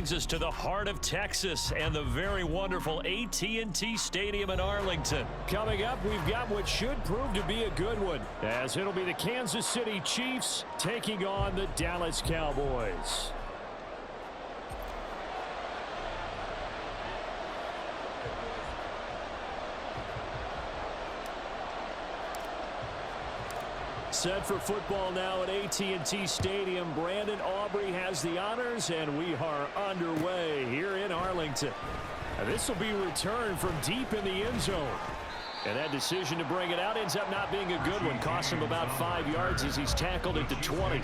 brings us to the heart of Texas and the very wonderful AT&T Stadium in Arlington. Coming up, we've got what should prove to be a good one, as it'll be the Kansas City Chiefs taking on the Dallas Cowboys. Set for football now at AT&T Stadium. Brandon Aubrey has the honors, and we are underway here in Arlington. This will be returned from deep in the end zone. And that decision to bring it out ends up not being a good one. Costs him about 5 yards as he's tackled at the 20.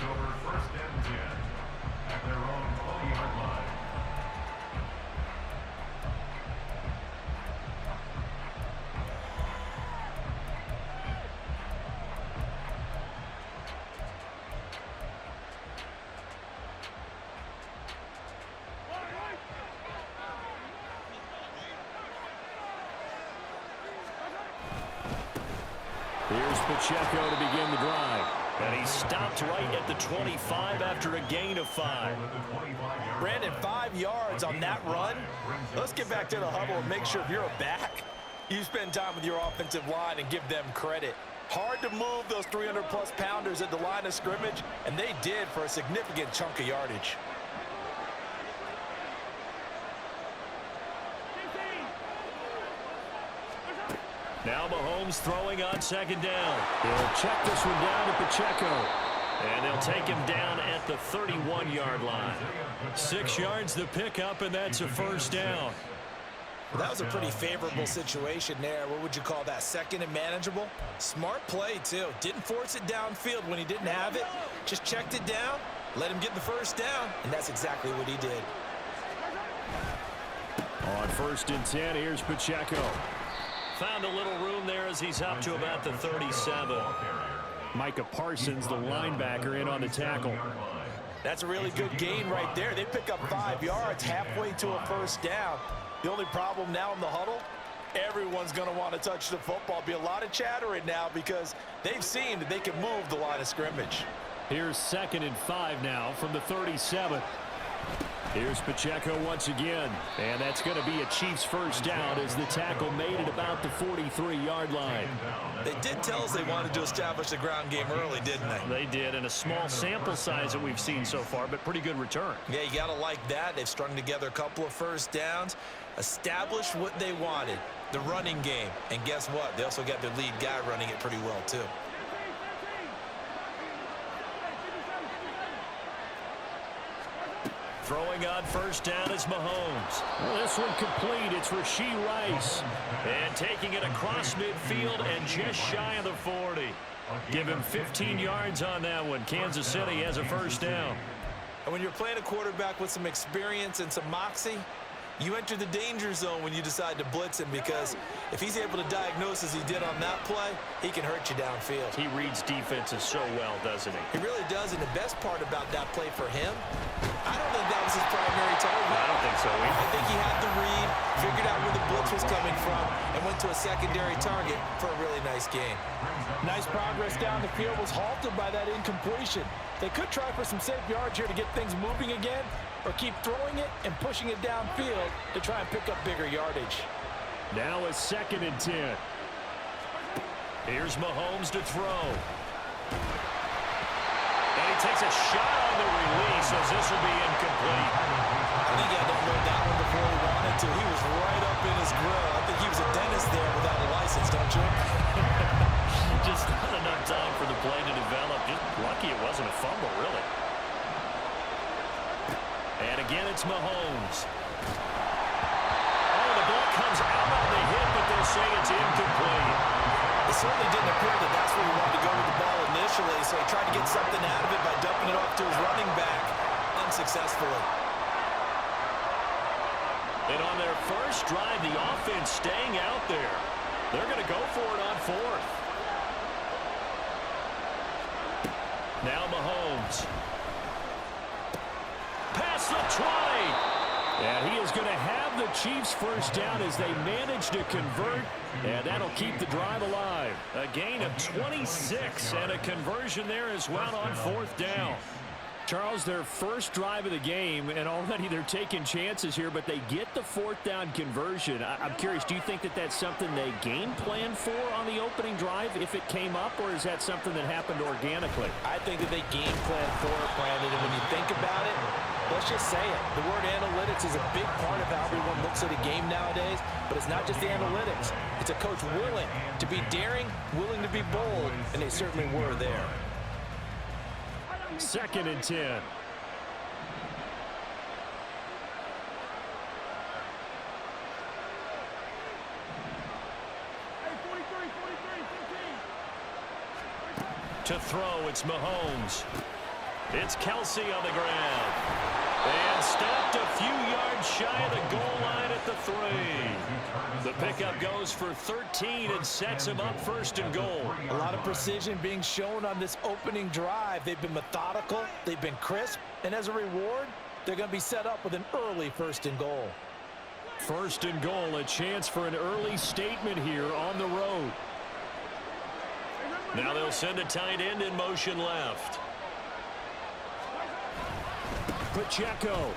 Here's Pacheco to begin the drive. And he stopped right at the 25 after a gain of 5. Brandon, 5 yards on that run. Let's get back to the huddle and make sure if you're a back, you spend time with your offensive line and give them credit. Hard to move those 300-plus pounders at the line of scrimmage, and they did for a significant chunk of yardage. Now Mahomes throwing on second down. He'll check this one down to Pacheco. And they'll take him down at the 31-yard line. 6 yards the pickup, and that's a first down. Well, that was a pretty favorable situation there. What would you call that? Second and manageable? Smart play, too. Didn't force it downfield when he didn't have it. Just checked it down, let him get the first down, and that's exactly what he did. On 1st and 10, here's Pacheco. Found a little room there as he's up to about the 37. Micah Parsons, the linebacker, in on the tackle. That's a really good gain right there. They pick up 5 yards halfway to a first down. The only problem now in the huddle, everyone's going to want to touch the football. Be a lot of chattering now because they've seen that they can move the line of scrimmage. Here's 2nd and 5 now from the 37. Here's Pacheco once again, and that's going to be a Chiefs first down as the tackle made at about the 43-yard line. They did tell us they wanted to establish the ground game early, didn't they? They did, and a small sample size that we've seen so far, but pretty good return. Yeah, you got to like that. They've strung together a couple of first downs, established what they wanted, the running game. And guess what? They also got their lead guy running it pretty well, too. Throwing on first down is Mahomes. Well, this one complete. It's Rashee Rice. And taking it across midfield and just shy of the 40. Give him 15 yards on that one. Kansas City has a first down. And when you're playing a quarterback with some experience and some moxie, you enter the danger zone when you decide to blitz him, because if he's able to diagnose as he did on that play, he can hurt you downfield. He reads defenses so well, doesn't he? He really does, and the best part about that play for him, I don't think that was his primary target. I don't think so either. I think he had the read, figured out where the blitz was coming from, and went to a secondary target for a really nice gain. Nice progress down the field, was halted by that incompletion. They could try for some safe yards here to get things moving again, or keep throwing it and pushing it downfield to try and pick up bigger yardage. Now a 2nd and 10. Here's Mahomes to throw. And he takes a shot on the release as this will be incomplete. I think he had to unload that one before he wanted to. He was right up in his grill. I think he was a dentist there without a license, don't you? Just not enough time for the play to develop. Just lucky it wasn't a fumble, really. And again, it's Mahomes. Oh, the ball comes out on the hit, but they'll say it's incomplete. It certainly didn't appear that that's where he wanted to go with the ball initially, so he tried to get something out of it by dumping it off to his running back unsuccessfully. And on their first drive, the offense staying out there. They're going to go for it on 4th. Now Mahomes. Past the 20. And he is going to have the Chiefs first down as they manage to convert, and that'll keep the drive alive. A gain of 26 and a conversion there as well on 4th down. Charles, their first drive of the game, and already they're taking chances here, but they get the fourth down conversion. I'm curious, do you think that that's something they game plan for on the opening drive if it came up, or is that something that happened organically? I think that they game plan for it, Brandon, and when you think about it, let's just say it. The word analytics is a big part of how everyone looks at a game nowadays, but it's not just the analytics. It's a coach willing to be daring, willing to be bold, and they certainly were there. 2nd and 10. To throw, it's Mahomes. It's Kelsey on the ground. And stopped a few yards shy of the goal line at the 3. The pickup goes for 13 and sets him up 1st and goal. A lot of precision being shown on this opening drive. They've been methodical, they've been crisp, and as a reward, they're going to be set up with an early 1st and goal. 1st and goal, a chance for an early statement here on the road. Now they'll send a tight end in motion left. Pacheco.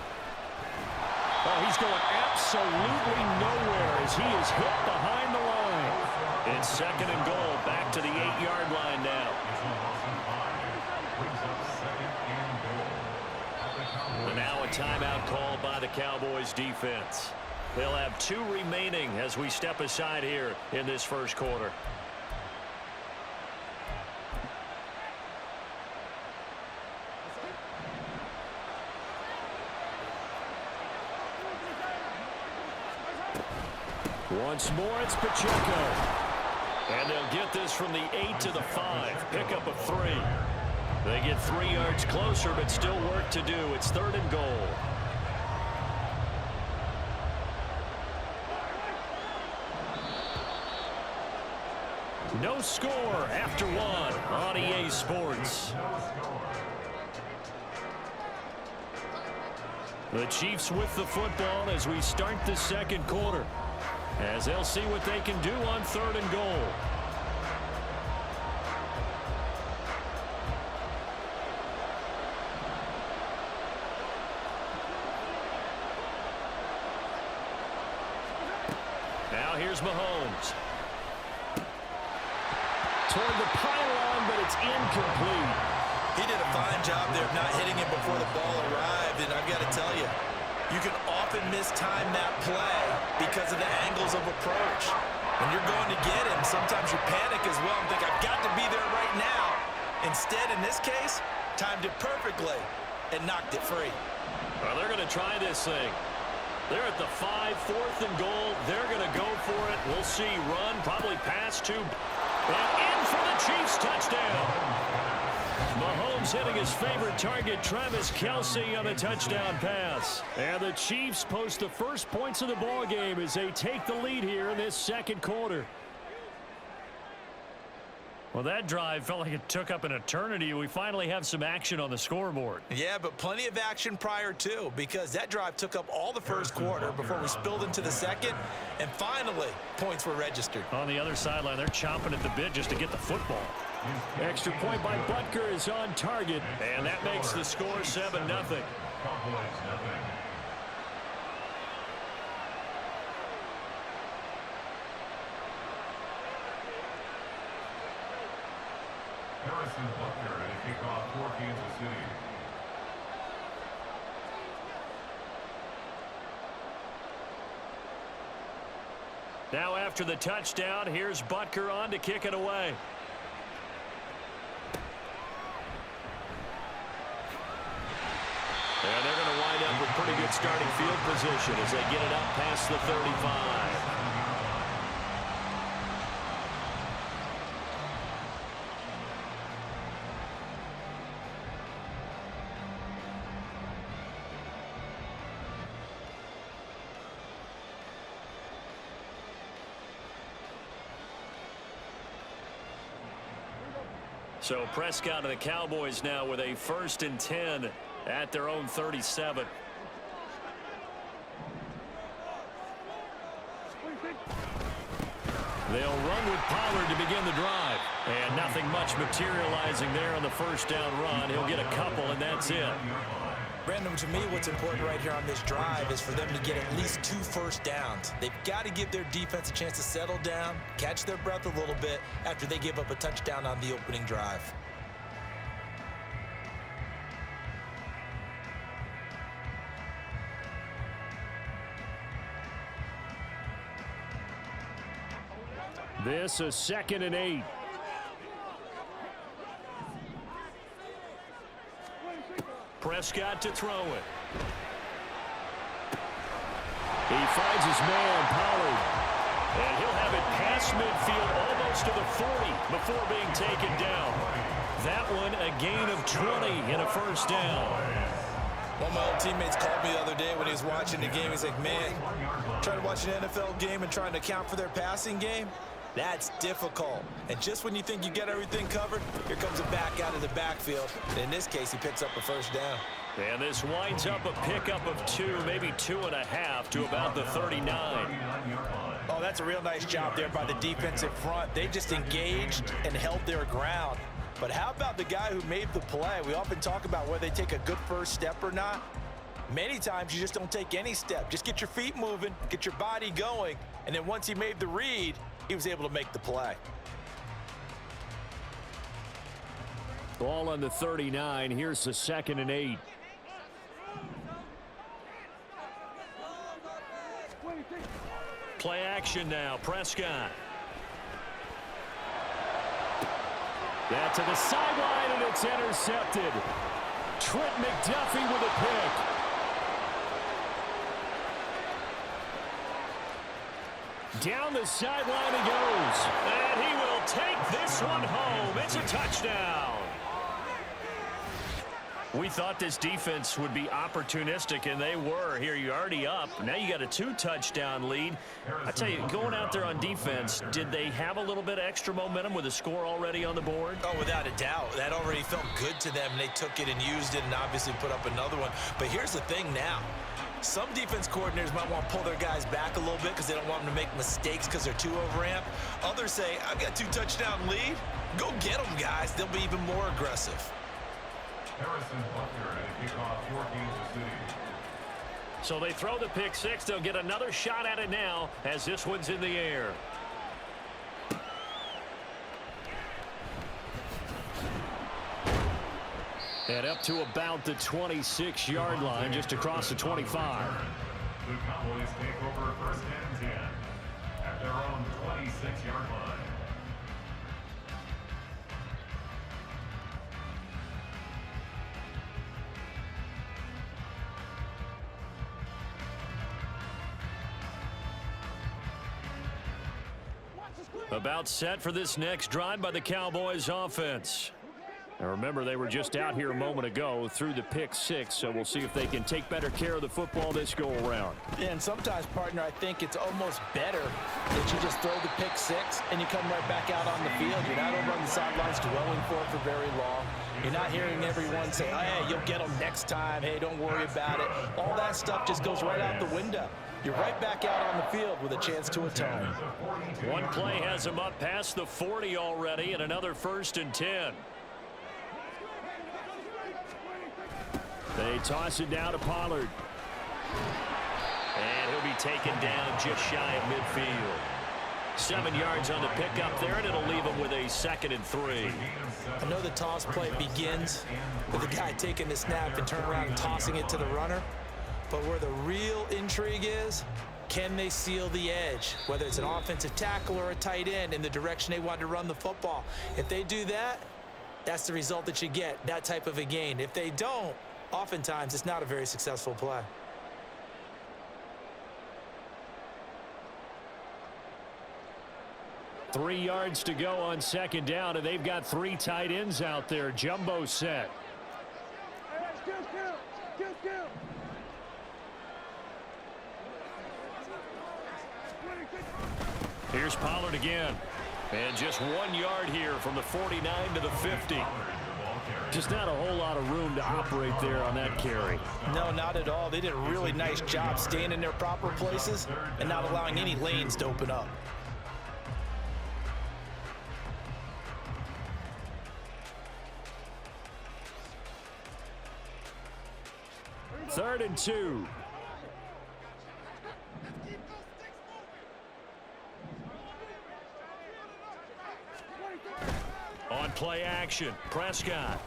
Oh, he's going absolutely nowhere as he is hit behind the line. It's 2nd and goal, back to the 8-yard line now. And now a timeout called by the Cowboys defense. They'll have 2 remaining as we step aside here in this 1st quarter. Once more, it's Pacheco. And they'll get this from the 8 to the 5. Pickup of 3. They get 3 yards closer, but still work to do. It's 3rd and goal. No score after 1 on EA Sports. The Chiefs with the football as we start the 2nd quarter, as they'll see what they can do on 3rd and goal. Now here's Mahomes. Toward the pylon, but it's incomplete. He did a fine job there of not hitting it before the ball arrived, and I've got to tell you, you can often mistime that play because of the angles of approach. When you're going to get him, sometimes you panic as well and think, I've got to be there right now. Instead, in this case, timed it perfectly and knocked it free. Well, they're going to try this thing. They're at the 5, 4th and goal. They're going to go for it. We'll see. Run, probably pass to, and in for the Chiefs touchdown. Mahomes hitting his favorite target, Travis Kelsey, on a touchdown pass. And the Chiefs post the first points of the ball game as they take the lead here in this 2nd quarter. Well, that drive felt like it took up an eternity. We finally have some action on the scoreboard. Yeah, but plenty of action prior to, because that drive took up all the 1st quarter before we spilled into the 2nd, and finally, points were registered. On the other sideline, they're chomping at the bit just to get the football. Extra point by Butker is on target. And that makes the score 7-0. Butker and a kickoff for Kansas City. Now after the touchdown, here's Butker on to kick it away. And they're going to wind up with pretty good starting field position as they get it up past the 35. So Prescott and the Cowboys now with a 1st and 10 at their own 37. They'll run with Pollard to begin the drive. And nothing much materializing there on the first down run. He'll get a couple, and that's it. Brandon, to me, what's important right here on this drive is for them to get at least 2 first downs. They've got to give their defense a chance to settle down, catch their breath a little bit after they give up a touchdown on the opening drive. This is 2nd and 8. Prescott to throw it. He finds his man, Pollard. And he'll have it past midfield almost to the 40 before being taken down. That one a gain of 20 and a first down. One of my old teammates called me the other day when he was watching the game. He's like, man, trying to watch an NFL game and trying to account for their passing game? That's difficult. And just when you think you get everything covered, here comes a back out of the backfield. And in this case, he picks up a first down. And this winds up a pickup of 2, maybe 2.5 to about the 39. Oh, that's a real nice job there by the defensive front. They just engaged and held their ground. But how about the guy who made the play? We often talk about whether they take a good first step or not. Many times you just don't take any step. Just get your feet moving, get your body going, and then once he made the read, he was able to make the play. Ball on the 39. Here's the 2nd and 8. Play action now. Prescott. That to the sideline, and it's intercepted. Trent McDuffie with a pick. Down the sideline he goes. And he will take this one home. It's a touchdown. We thought this defense would be opportunistic, and they were. Here, you're already up. Now you got a 2-touchdown lead. I tell you, going out there on defense, did they have a little bit of extra momentum with a score already on the board? Oh, without a doubt. That already felt good to them. They took it and used it and obviously put up another one. But here's the thing now. Some defense coordinators might want to pull their guys back a little bit because they don't want them to make mistakes because they're too overamped. Others say, I've got 2-touchdown lead. Go get them, guys. They'll be even more aggressive. Harrison Butker at kickoff for Kansas City. So they throw the pick six. They'll get another shot at it now as this one's in the air. And up to about the 26-yard line, just across the 25. The Cowboys take over 1st and 10 at their own 26-yard line. About set for this next drive by the Cowboys offense. Now remember, they were just out here a moment ago through the pick six, so we'll see if they can take better care of the football this go-around. Yeah, and sometimes, partner, I think it's almost better that you just throw the pick six and you come right back out on the field. You're not over on the sidelines dwelling for it for very long. You're not hearing everyone say, oh, hey, you'll get them next time. Hey, don't worry about it. All that stuff just goes right out the window. You're right back out on the field with a chance to atone. One play has him up past the 40 already, and another 1st and 10. They toss it down to Pollard. And he'll be taken down just shy of midfield. 7 yards on the pickup there, and it'll leave him with a 2nd and 3. I know the toss play begins with the guy taking the snap and turn around and tossing it to the runner. But where the real intrigue is, can they seal the edge? Whether it's an offensive tackle or a tight end in the direction they want to run the football. If they do that, that's the result that you get, that type of a gain. If they don't, oftentimes it's not a very successful play. Three yards to go on 2nd down, and they've got 3 tight ends out there. Jumbo set. Here's Pollard again. And just 1 yard here from the 49 to the 50. Just not a whole lot of room to operate there on that carry. No, not at all. They did a really nice job staying in their proper places and not allowing any lanes to open up. 3rd and 2. On play action, Prescott.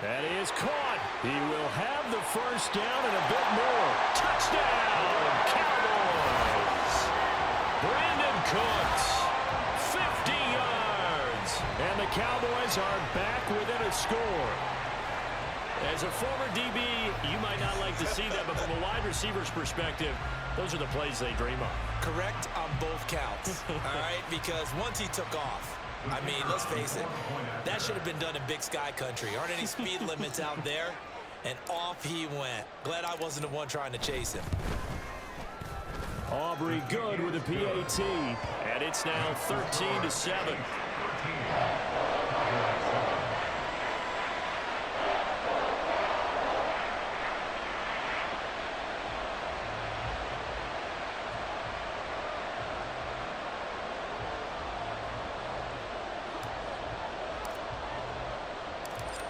That is caught. He will have the first down and a bit more. Touchdown, Cowboys. Brandon Cooks, 50 yards. And the Cowboys are back within a score. As a former DB, you might not like to see that, but from a wide receiver's perspective, those are the plays they dream of. Correct on both counts, all right? Because once he took off, I mean, let's face it, that should have been done in Big Sky country. Aren't any speed limits out there? And off he went. Glad I wasn't the one trying to chase him. Aubrey good with a PAT. And it's now 13-7.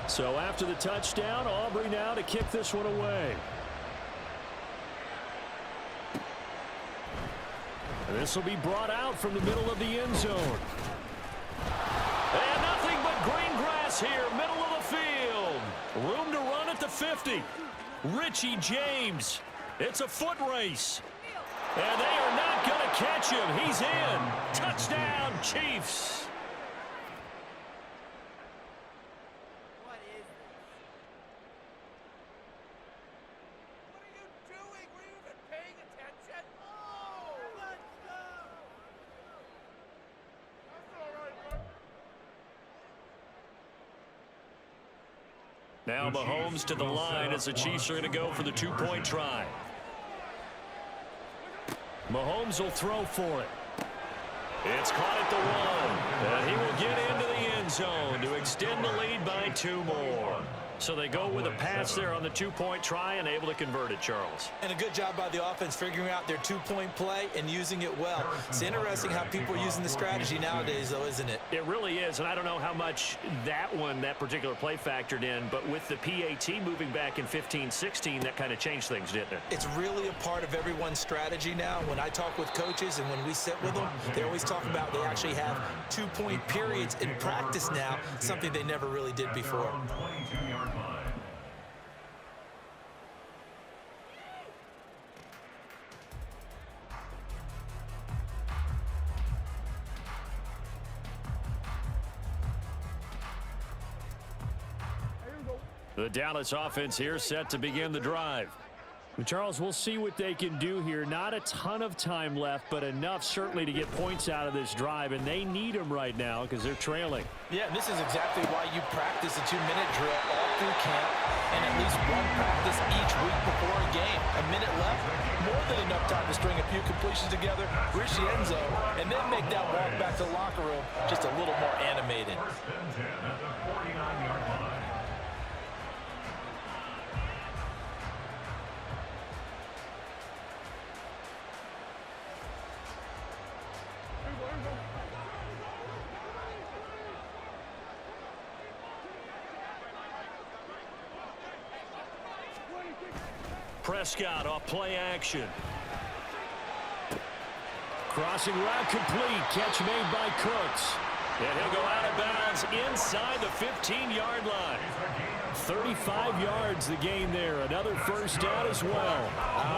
So after the touchdown, Aubrey now to kick this one away. This will be brought out from the middle of the end zone. And nothing but green grass here, middle of the field. Room to run at the 50. Richie James. It's a foot race. And they are not going to catch him. He's in. Touchdown, Chiefs. Now Mahomes to the line as the Chiefs are going to go for the two-point try. Mahomes will throw for it. It's caught at the 1. And he will get into the end zone to extend the lead by 2 more. So they go with a pass there on the two-point try and able to convert it, Charles. And a good job by the offense figuring out their two-point play and using it well. It's interesting how people are using the strategy nowadays, though, isn't it? It really is, and I don't know how much that particular play factored in, but with the PAT moving back in 15-16, that kind of changed things, didn't it? It's really a part of everyone's strategy now. When I talk with coaches and when we sit with them, they always talk about they actually have two-point periods in practice now, something they never really did before. The Dallas offense here set to begin the drive. Charles, we'll see what they can do here. Not a ton of time left, but enough certainly to get points out of this drive, and they need them right now because they're trailing. Yeah, and this is exactly why you practice a 2-minute drill all through camp and at least one practice each week before a game. A minute left, more than enough time to string a few completions together, reach the end zone, and then make that walk back to the locker room just a little more animated. First and 10 at the 49-yard line. Prescott off play action. Crossing route complete. Catch made by Cooks. And he'll go out of bounds inside the 15-yard line. 35 yards the gain there. Another first down as well.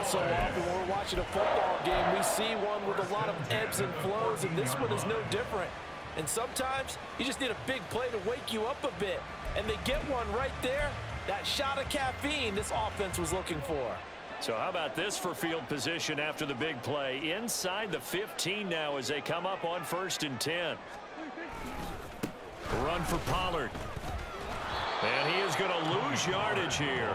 So often when we're watching a football game, we see one with a lot of ebbs and flows, and this one is no different. And sometimes you just need a big play to wake you up a bit. And they get one right there. That shot of caffeine this offense was looking for. So how about this for field position after the big play? Inside the 15 now as they come up on 1st and 10. Run for Pollard. And he is going to lose yardage here.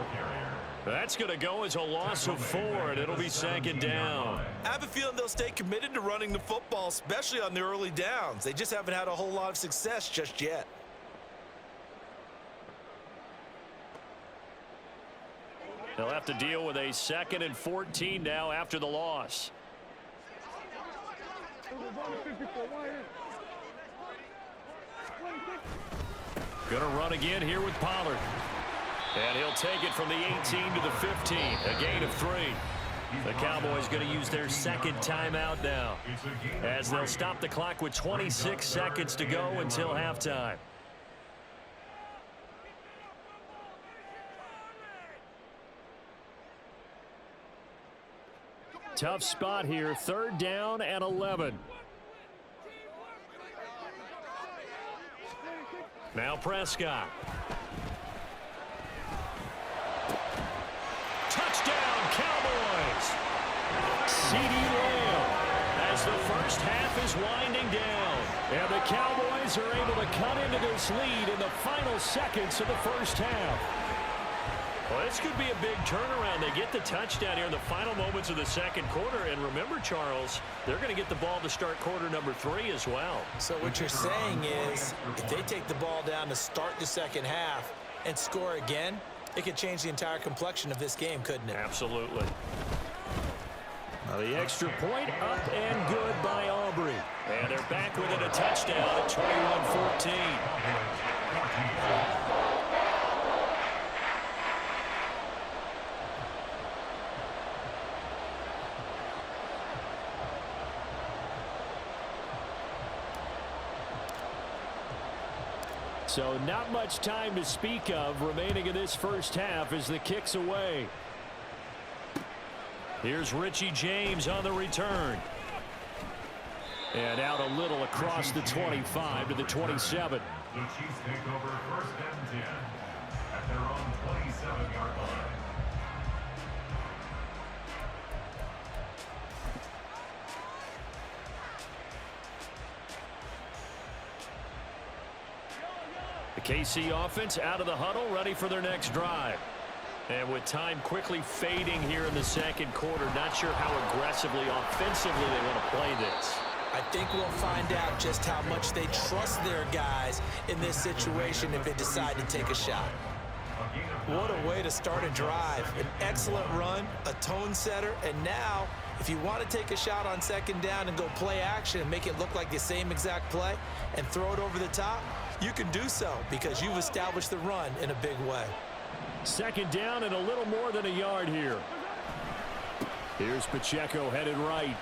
That's going to go as a loss of 4, and it'll be 2nd down. I have a feeling they'll stay committed to running the football, especially on the early downs. They just haven't had a whole lot of success just yet. They'll have to deal with a 2nd and 14 now after the loss. Going to run again here with Pollard. And he'll take it from the 18 to the 15, a gain of 3. The Cowboys going to use their second timeout now, as they'll stop the clock with 26 seconds to go until halftime. Tough spot here, 3rd down and 11. Now Prescott. Touchdown, Cowboys! CeeDee Lamb as the first half is winding down. And the Cowboys are able to cut into this lead in the final seconds of the first half. Well, this could be a big turnaround. They get the touchdown here in the final moments of the second quarter. And remember, Charles, they're going to get the ball to start quarter number 3 as well. So what you're saying is if they take the ball down to start the second half and score again, it could change the entire complexion of this game, couldn't it? Absolutely. Now the extra point up and good by Aubrey. And they're back within a touchdown at 21-14. So not much time to speak of remaining in this first half as the kick's away. Here's Richie James on the return. And out a little across the 25 to the 27. The Chiefs take over 1st and 10 at their own 27-yard line. The KC offense out of the huddle, ready for their next drive. And with time quickly fading here in the second quarter, not sure how aggressively, offensively they want to play this. I think we'll find out just how much they trust their guys in this situation if they decide to take a shot. What a way to start a drive. An excellent run, a tone setter, and now if you want to take a shot on 2nd down and go play action and make it look like the same exact play and throw it over the top, you can do so because you've established the run in a big way. 2nd down and a little more than a yard here. Here's Pacheco headed right.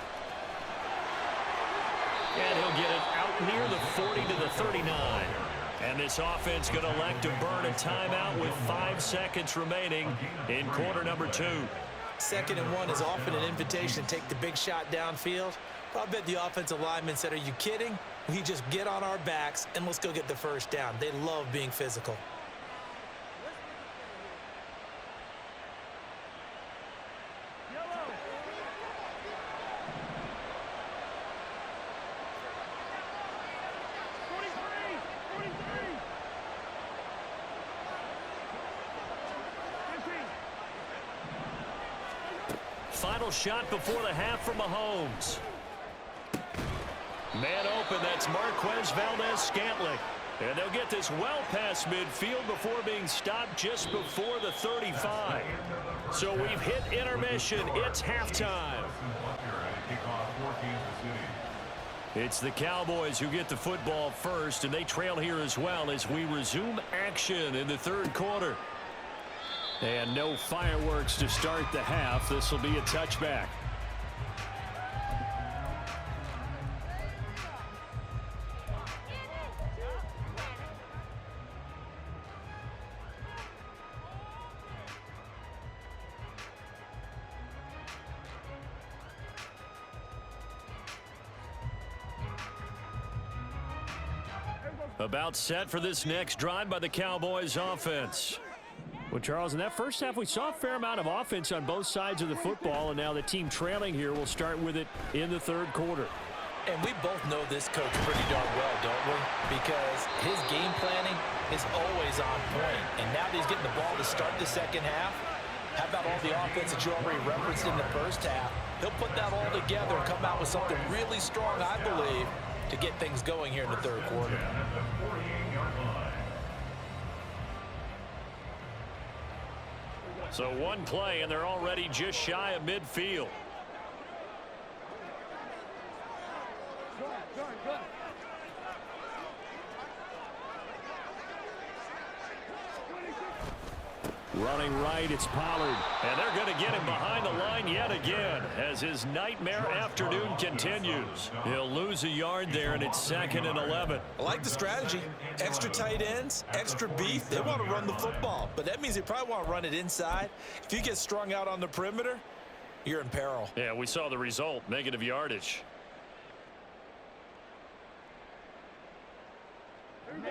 And he'll get it out near the 40 to the 39. And this offense going to elect to burn a timeout with 5 seconds remaining in quarter number 2. 2nd and 1 is often an invitation to take the big shot downfield. I bet the offensive linemen said, are you kidding? We just get on our backs and let's go get the first down. They love being physical. Final shot before the half from Mahomes. Man open, that's Marquez Valdez-Scantling. And they'll get this well past midfield before being stopped just before the 35. So we've hit intermission. It's halftime. It's the Cowboys who get the football first, and they trail here as well as we resume action in the 3rd quarter. And no fireworks to start the half. This will be a touchback. About set for this next drive by the Cowboys offense. Well, Charles, in that first half, we saw a fair amount of offense on both sides of the football, and now the team trailing here will start with it in the 3rd quarter. And we both know this coach pretty darn well, don't we? Because his game planning is always on point. And now that he's getting the ball to start the second half, how about all the offense that you already referenced in the first half? He'll put that all together and come out with something really strong, I believe, to get things going here in the 3rd quarter. So one play, and they're already just shy of midfield. Running right, it's Pollard. And they're going to get him behind the line yet again as his nightmare afternoon continues. He'll lose a yard there, and it's 2nd and 11. I like the strategy. Extra tight ends, extra beef. They want to run the football, but that means they probably want to run it inside. If you get strung out on the perimeter, you're in peril. Yeah, we saw the result, negative yardage.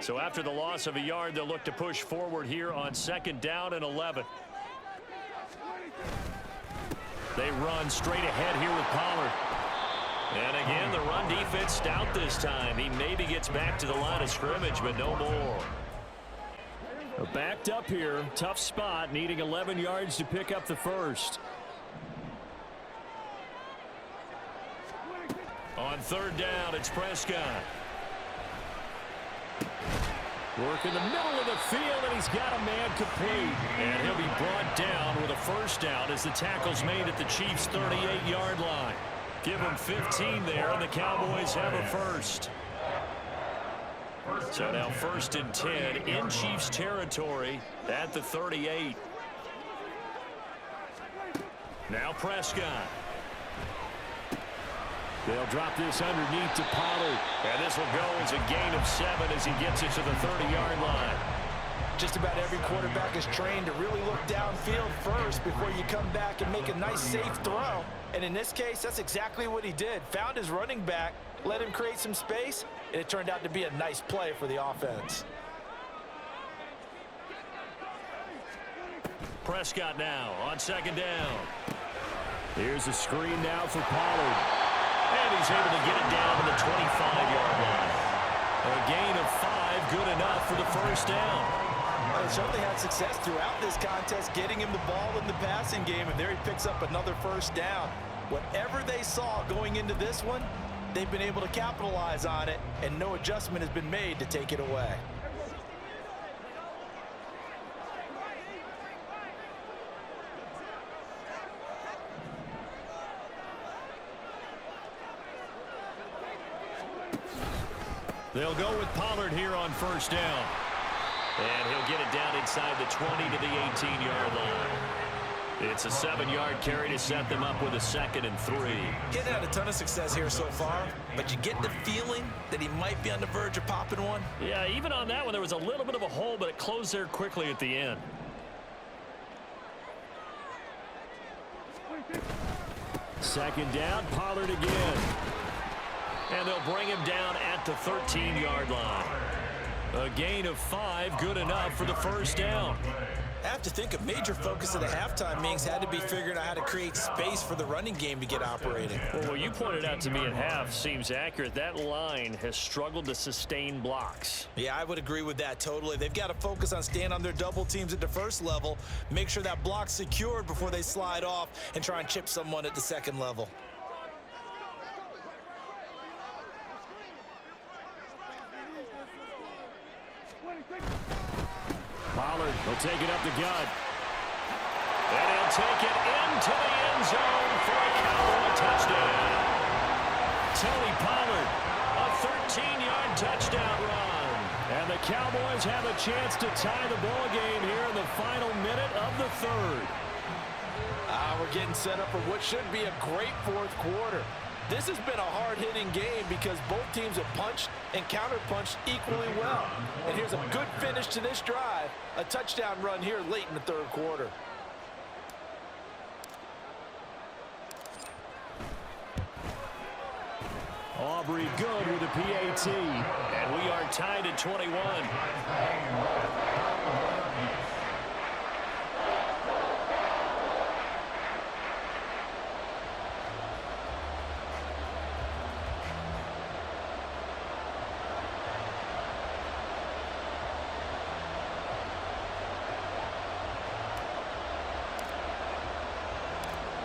So after the loss of a yard, they'll look to push forward here on 2nd down and 11. They run straight ahead here with Pollard. And again, the run defense stout this time. He maybe gets back to the line of scrimmage, but no more. Backed up here, tough spot, needing 11 yards to pick up the first. On 3rd down, it's Prescott. Work in the middle of the field, and he's got a man complete. And he'll be brought down with a first down as the tackle's made at the Chiefs' 38-yard line. Give them 15 there, and the Cowboys have a first. So now 1st and 10 in Chiefs territory at the 38. Now Prescott. They'll drop this underneath to Pollard. And this will go as a gain of 7 as he gets it to the 30-yard line. Just about every quarterback is trained to really look downfield first before you come back and make a nice, safe throw. And in this case, that's exactly what he did. Found his running back, let him create some space, and it turned out to be a nice play for the offense. Prescott now on 2nd down. Here's a screen now for Pollard. And he's able to get it down to the 25-yard line. A gain of 5, good enough for the first down. They certainly had success throughout this contest, getting him the ball in the passing game, and there he picks up another first down. Whatever they saw going into this one, they've been able to capitalize on it, and no adjustment has been made to take it away. They'll go with Pollard here on 1st down. And he'll get it down inside the 20 to the 18-yard line. It's a 7-yard carry to set them up with a 2nd and 3. Getting had a ton of success here so far, but you get the feeling that he might be on the verge of popping one. Yeah, even on that one, there was a little bit of a hole, but it closed there quickly at the end. Second down, Pollard again. And they'll bring him down at the 13-yard line. A gain of 5, good enough for the first down. I have to think a major focus of the halftime meetings had to be figuring out how to create space for the running game to get operating. Well, what you pointed out to me at half seems accurate. That line has struggled to sustain blocks. Yeah, I would agree with that totally. They've got to focus on staying on their double teams at the first level, make sure that block's secured before they slide off and try and chip someone at the second level. Pollard will take it up the gut. And he'll take it into the end zone for a Cowboy touchdown. Tony Pollard, a 13-yard touchdown run. And the Cowboys have a chance to tie the ball game here in the final minute of the 3rd. We're getting set up for what should be a great 4th quarter. This has been a hard-hitting game because both teams have punched and counterpunched equally well. And here's a good finish to this drive, a touchdown run here late in the 3rd quarter. Aubrey good with a PAT. And we are tied at 21.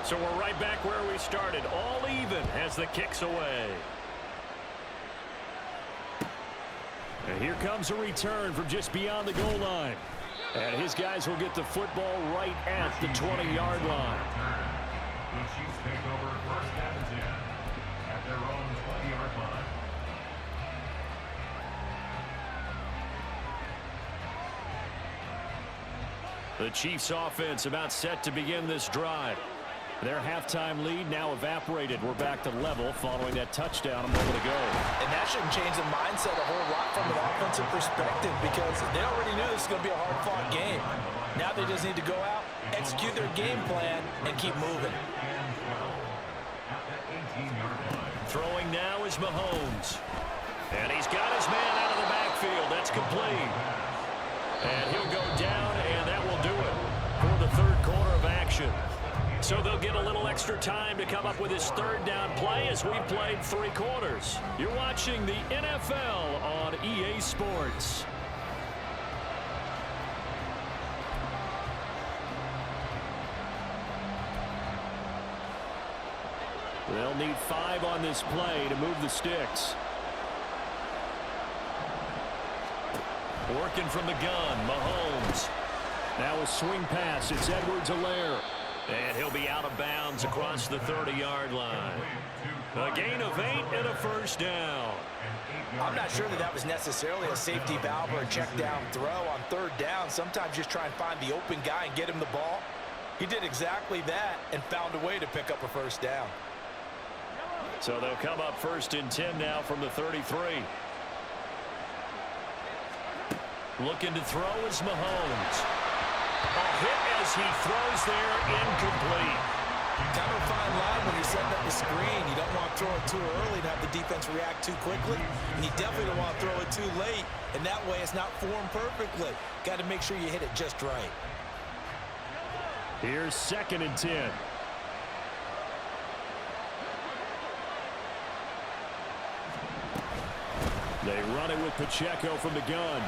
So we're right back where we started, all even as the kick's away. And here comes a return from just beyond the goal line. And his guys will get the football right at the 20-yard line. The Chiefs take over 1st and 10 at their own 20-yard line. The Chiefs offense about set to begin this drive. Their halftime lead now evaporated. We're back to level following that touchdown a moment ago. And that shouldn't change the mindset a whole lot from an offensive perspective because they already knew this was going to be a hard-fought game. Now they just need to go out, execute their game plan, and keep moving. Throwing now is Mahomes. And he's got his man out of the backfield. That's complete. And he'll go down, and that will do it for the third quarter of action. So they'll get a little extra time to come up with his third down play as we've played 3 quarters. You're watching the NFL on EA Sports. They'll need 5 on this play to move the sticks. Working from the gun, Mahomes. Now a swing pass. It's Edwards-Helaire. And he'll be out of bounds across the 30-yard line. A gain of 8 and a first down. I'm not sure that was necessarily a safety valve or a check down throw on third down. Sometimes just try and find the open guy and get him the ball. He did exactly that and found a way to pick up a first down. So they'll come up 1st and 10 now from the 33. Looking to throw is Mahomes. A hit as he throws there, incomplete. Kind of a fine line when you're setting up the screen. You don't want to throw it too early and have the defense react too quickly. And you definitely don't want to throw it too late. And that way it's not formed perfectly. Got to make sure you hit it just right. Here's 2nd and 10. They run it with Pacheco from the gun.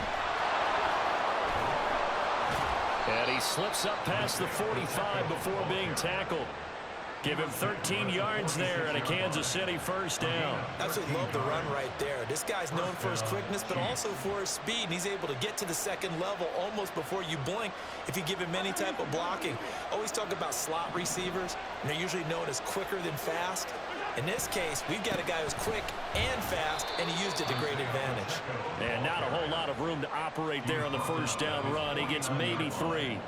And he slips up past the 45 before being tackled. Give him 13 yards there and a Kansas City first down. Absolutely love the run right there. This guy's known for his quickness, but also for his speed. And he's able to get to the second level almost before you blink if you give him any type of blocking. Always talk about slot receivers, and they're usually known as quicker than fast. In this case, we've got a guy who's quick and fast, and he used it to great advantage. And not a whole lot of room to operate there on the first down run. He gets maybe 3.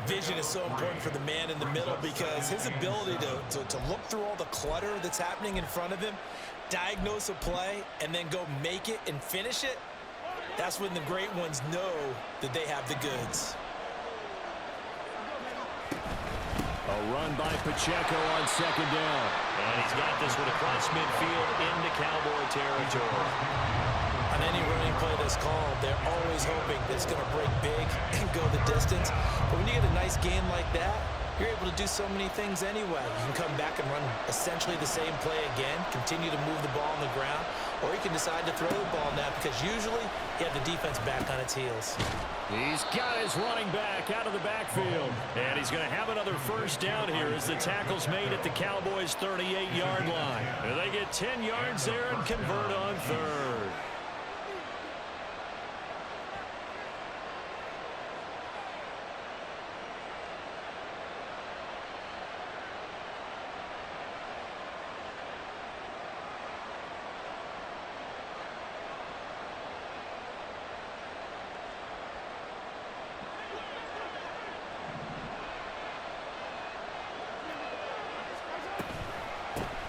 Vision is so important for the man in the middle because his ability to look through all the clutter that's happening in front of him, diagnose a play, and then go make it and finish it, that's when the great ones know that they have the goods. A run by Pacheco on 2nd down. And he's got this one across midfield into Cowboy territory. On any running play that's called, they're always hoping that it's going to break big and go the distance. But when you get a nice game like that, you're able to do so many things anyway. You can come back and run essentially the same play again, continue to move the ball on the ground, or you can decide to throw the ball now because usually you have the defense back on its heels. He's got his running back out of the backfield. And he's going to have another first down here as the tackle's made at the Cowboys' 38-yard line. And they get 10 yards there and convert on 3rd.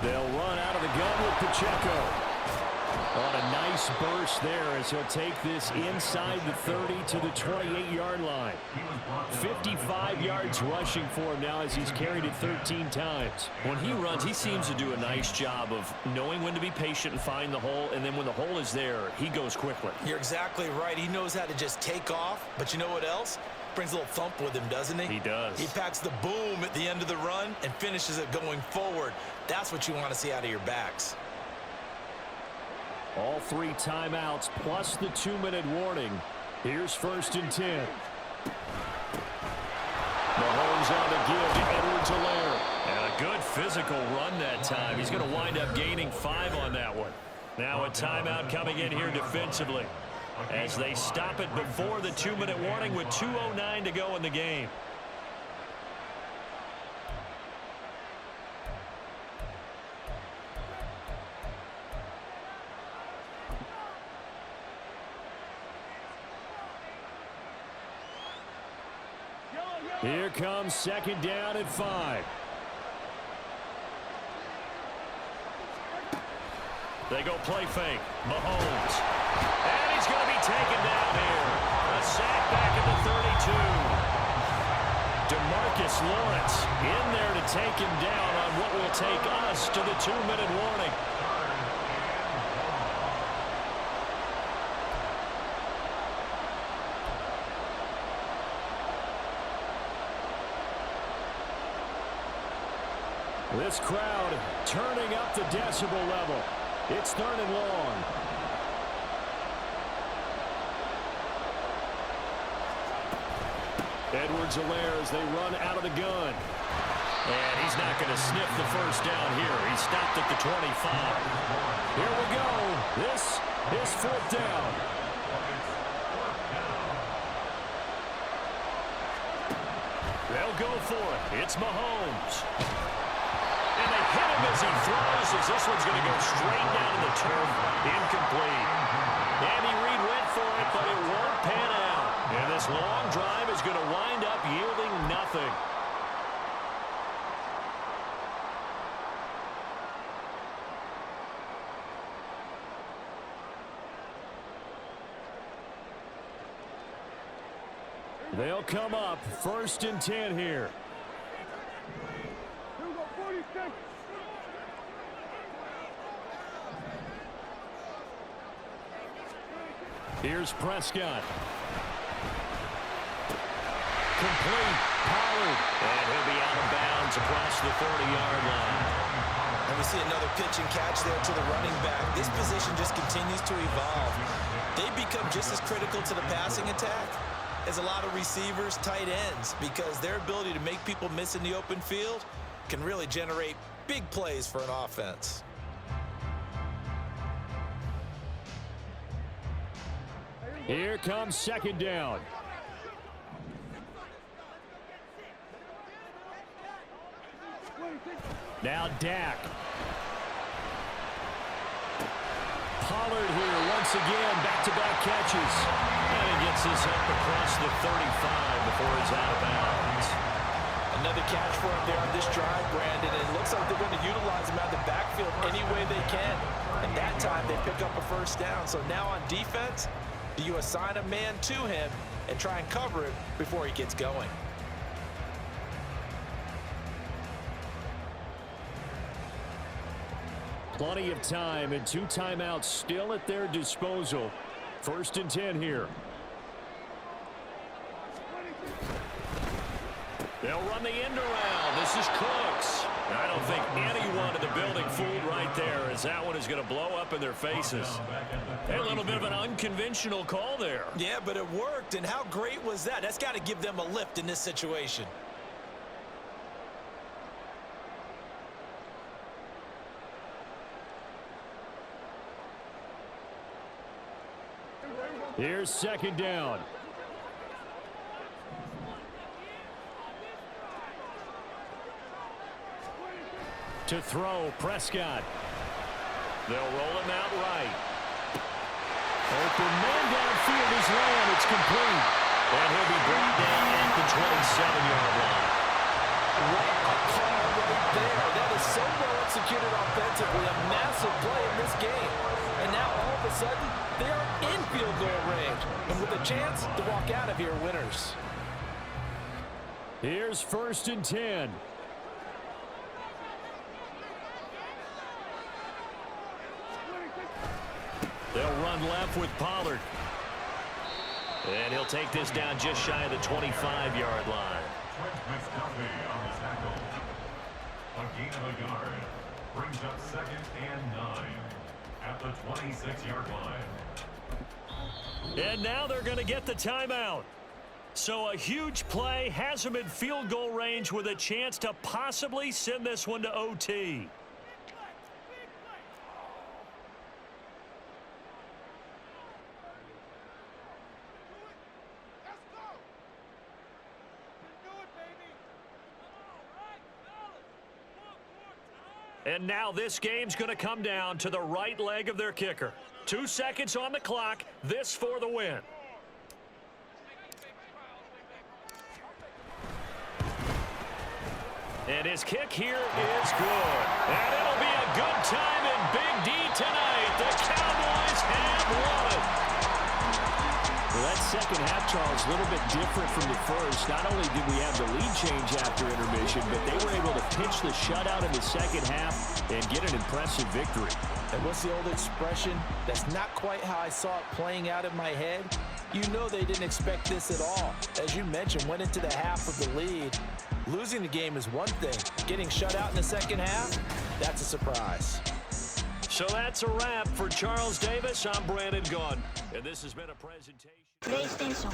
They'll run out of the gun with Pacheco. On a nice burst there as he'll take this inside the 30 to the 28-yard line. 55 yards rushing for him now as he's carried it 13 times. When he runs, he seems to do a nice job of knowing when to be patient and find the hole, and then when the hole is there, he goes quickly. You're exactly right. He knows how to just take off, but you know what else? Brings a little thump with him, doesn't he? He does. He packs the boom at the end of the run and finishes it going forward. That's what you want to see out of your backs. All 3 timeouts plus the 2-minute warning. Here's 1st and 10. Mahomes on the give to Edwards-Helaire. And a good physical run that time. He's going to wind up gaining 5 on that one. Now a timeout coming in here defensively as they stop it before the 2-minute warning with 2:09 to go in the game. Here comes second down at 5. They go play fake. Mahomes. And he's going to be taken down here. A sack back at the 32. DeMarcus Lawrence in there to take him down on what will take us to the 2-minute warning. This crowd turning up the decibel level. It's 3rd and long. Edwards-Helaire as they run out of the gun. And he's not going to sniff the first down here. He stopped at the 25. Here we go. This is 4th down. They'll go for it. It's Mahomes. And they hit him as he throws, as this one's going to go straight down to the turf. Incomplete. Andy Reid went for it, but it won't pan out. And this long drive is going to wind up yielding nothing. They'll come up 1st and 10 here. Here's Prescott. Complete. Pollard. And he'll be out of bounds across the 30-yard line. And we see another pitch and catch there to the running back. This position just continues to evolve. They become just as critical to the passing attack as a lot of receivers, tight ends, because their ability to make people miss in the open field can really generate big plays for an offense. Here comes second down. Now Dak. Pollard here once again, back-to-back catches. And he gets this up across the 35 before he's out of bounds. Another catch for him there on this drive, Brandon. And it looks like they're going to utilize him out of the backfield any way they can. And that time they pick up a first down. So now on defense, do you assign a man to him and try and cover it before he gets going? Plenty of time and 2 timeouts still at their disposal. 1st and 10 here. They'll run the end around. This is Cooks. I don't think anyone in the building fooled right there, as that one is going to blow up in their faces. Hey, a little bit of an unconventional call there. Yeah, but it worked, and how great was that? That's got to give them a lift in this situation. Here's second down. To throw, Prescott. They'll roll him out right. Open man downfield is Lamb. It's complete. And he'll be brought down at the 27-yard line. What a call right there. That is so well executed offensively. A massive play in this game. And now all of a sudden, they are in field goal range. And with a chance to walk out of here winners. Here's 1st and 10. They'll run left with Pollard. And he'll take this down just shy of the 25-yard line. A gain of a yard brings up 2nd and 9 at the 26-yard line. And now they're going to get the timeout. So a huge play has them in field goal range with a chance to possibly send this one to OT. And now this game's going to come down to the right leg of their kicker. 2 seconds on the clock. This for the win. And his kick here is good. And it'll be a good time in Big D tonight. The Cowboys have won it. Well, that second half, Charles, a little bit different from the first. Not only did we have the lead change after intermission, but they were able to pitch the shutout in the second half and get an impressive victory. And what's the old expression? That's not quite how I saw it playing out in my head. You know they didn't expect this at all. As you mentioned, went into the half with the lead. Losing the game is one thing. Getting shut out in the second half, that's a surprise. So that's a wrap for Charles Davis. I'm Brandon Gaudin, and this has been a presentation. PlayStation